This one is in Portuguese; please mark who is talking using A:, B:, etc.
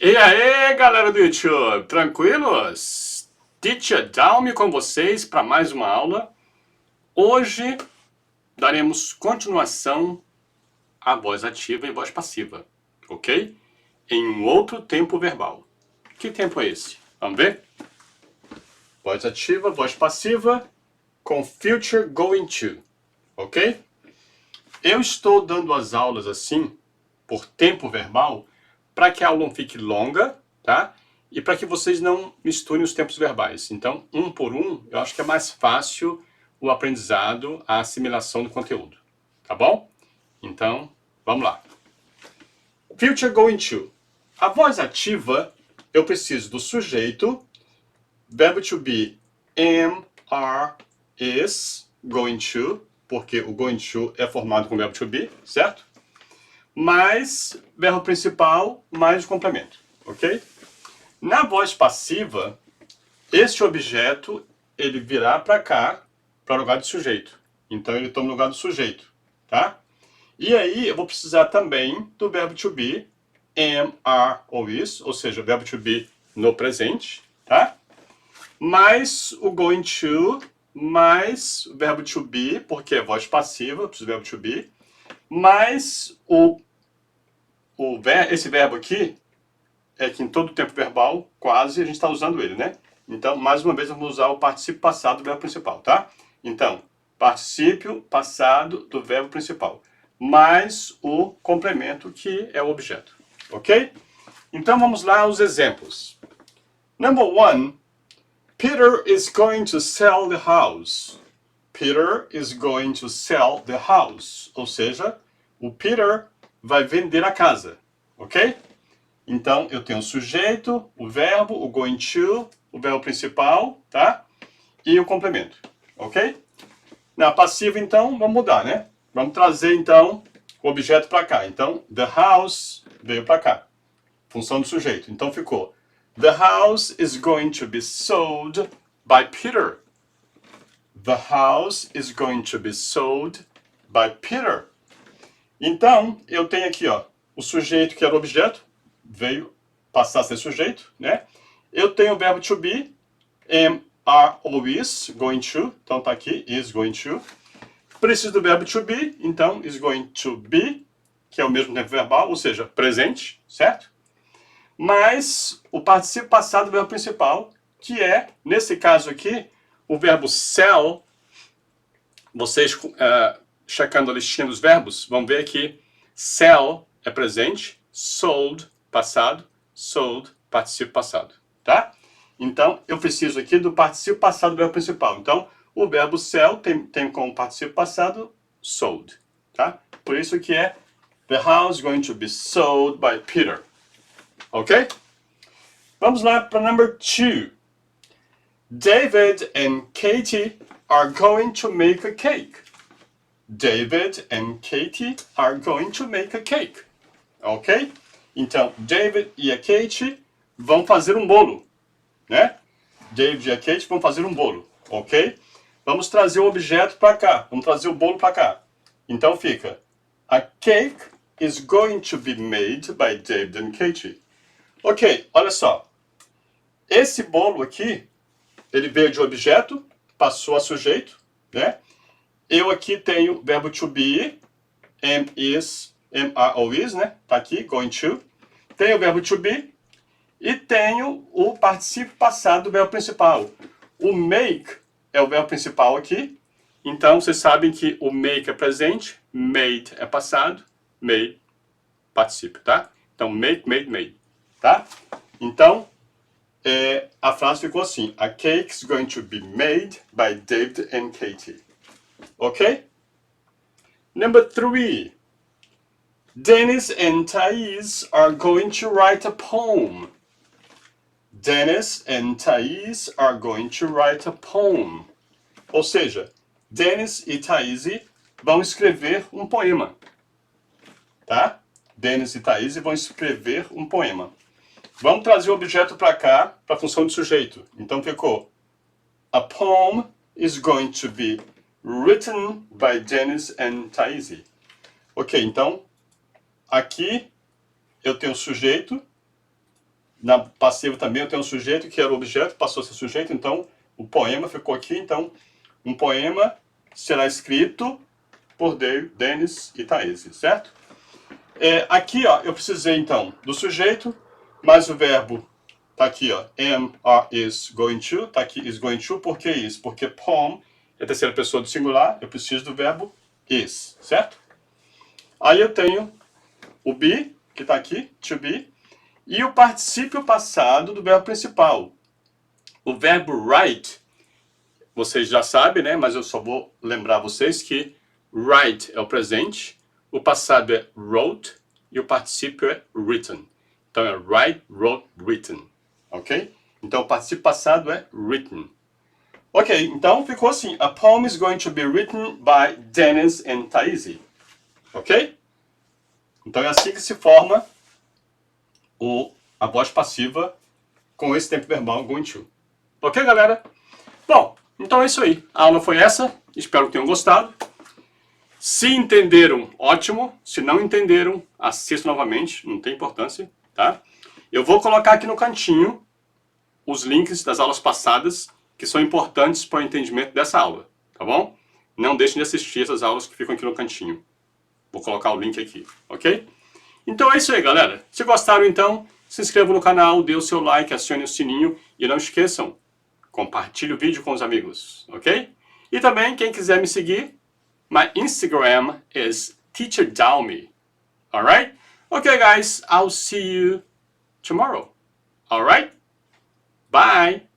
A: E aí, galera do YouTube, tranquilos? Teacher Dalmi com vocês para mais uma aula. Hoje daremos continuação à voz ativa e voz passiva, ok? Em um outro tempo verbal. Que tempo é esse? Vamos ver? Voz ativa, voz passiva com future going to, ok? Eu estou dando as aulas assim, por tempo verbal, para que a aula não fique longa, tá? E para que vocês não misturem os tempos verbais. Então, um por um, eu acho que é mais fácil o aprendizado, a assimilação do conteúdo. Tá bom? Então, vamos lá. Future going to. A voz ativa, eu preciso do sujeito, verbo to be, am, are, is, going to, porque o going to é formado com o verbo to be, certo? Mais verbo principal, mais o complemento, ok? Na voz passiva, este objeto, ele virá para cá, para o lugar do sujeito. Então, ele toma o lugar do sujeito, tá? E aí, eu vou precisar também do verbo to be, am, are ou is, ou seja, o verbo to be no presente, tá? Mais o going to, mais o verbo to be, porque é voz passiva, eu preciso do verbo to be, mais esse verbo aqui, é que em todo tempo verbal, quase, a gente está usando ele, né? Então, mais uma vez, vamos usar o particípio passado do verbo principal, tá? Então, particípio passado do verbo principal, mais o complemento, que é o objeto, ok? Então, vamos lá aos exemplos. Number one, Peter is going to sell the house. Peter is going to sell the house. Ou seja, o Peter vai vender a casa, ok? Então, eu tenho o sujeito, o verbo, o going to, o verbo principal, tá? E o complemento, ok? Na passiva, então, vamos mudar, né? Vamos trazer, então, o objeto para cá. Então, the house veio para cá. Função do sujeito. Então, ficou the house is going to be sold by Peter. The house is going to be sold by Peter. Então, eu tenho aqui, ó, o sujeito que era o objeto, veio passar a ser sujeito, né? Eu tenho o verbo to be, am, are ou is, going to, então tá aqui, is going to. Preciso do verbo to be, então is going to be, que é o mesmo tempo verbal, ou seja, presente, certo? Mais o particípio passado do verbo principal, que é, nesse caso aqui, o verbo sell. Vocês, checando a listinha dos verbos, vão ver que sell é presente, sold, passado, sold, particípio passado, tá? Então, eu preciso aqui do particípio passado do verbo principal. Então, o verbo sell tem como particípio passado sold, tá? Por isso que é the house is going to be sold by Peter. Ok? Vamos lá para number two. David and Katie are going to make a cake. David and Katie are going to make a cake. Ok? Então, David e a Katie vão fazer um bolo, né? David e a Katie vão fazer um bolo, ok? Vamos trazer o objeto para cá. Vamos trazer o bolo para cá. Então fica, a cake is going to be made by David and Katie. Ok, olha só. Esse bolo aqui, ele veio de objeto, passou a sujeito, né? Eu aqui tenho verbo to be, am, is, am, are ou is, né? Tá aqui, going to. Tenho o verbo to be e tenho o particípio passado do verbo principal. O make é o verbo principal aqui. Então, vocês sabem que o make é presente, made é passado, made, particípio, tá? Então, make, made, made, tá? Então, a frase ficou assim, a cake is going to be made by David and Katie. Ok? Number three. Dennis and Thais are going to write a poem. Dennis and Thais are going to write a poem. Ou seja, Dennis e Thais vão escrever um poema. Tá? Dennis e Thais vão escrever um poema. Vamos trazer o objeto para cá, para a função de sujeito. Então ficou, a poem is going to be written by Dennis and Thais. Ok, então, aqui eu tenho o sujeito, Na passiva também eu tenho um sujeito que era o objeto, passou a ser sujeito, então o poema ficou aqui. Então, um poema será escrito por Denis e Thaís, certo? Aqui, ó, eu precisei, então, do sujeito, mas o verbo tá aqui, ó, am, are, is, going to, tá aqui, is going to, por que is? Porque poem é a terceira pessoa do singular, eu preciso do verbo is, certo? Aí eu tenho o be, que tá aqui, to be, e o particípio passado do verbo principal. O verbo write, vocês já sabem, né? Mas eu só vou lembrar vocês que write é o presente, o passado é wrote e o particípio é written. Então é write, wrote, written. Ok? Então o particípio passado é written. Ok, então ficou assim. A poem is going to be written by Dennis and Thaís. Ok? Então é assim que se forma a voz passiva com esse tempo verbal going to. Ok, galera? Bom, então é isso aí. A aula foi essa. Espero que tenham gostado. Se entenderam, ótimo. Se não entenderam, assistam novamente. Não tem importância, tá? Eu vou colocar aqui no cantinho os links das aulas passadas que são importantes para o entendimento dessa aula, tá bom? Não deixem de assistir essas aulas que ficam aqui no cantinho. Vou colocar o link aqui, ok? Então é isso aí, galera. Se gostaram, então, se inscrevam no canal, dê o seu like, acione o sininho e não esqueçam, compartilhe o vídeo com os amigos, ok? E também, quem quiser me seguir, my Instagram is TeacherDalmy, alright? Okay, guys, I'll see you tomorrow, alright? Bye!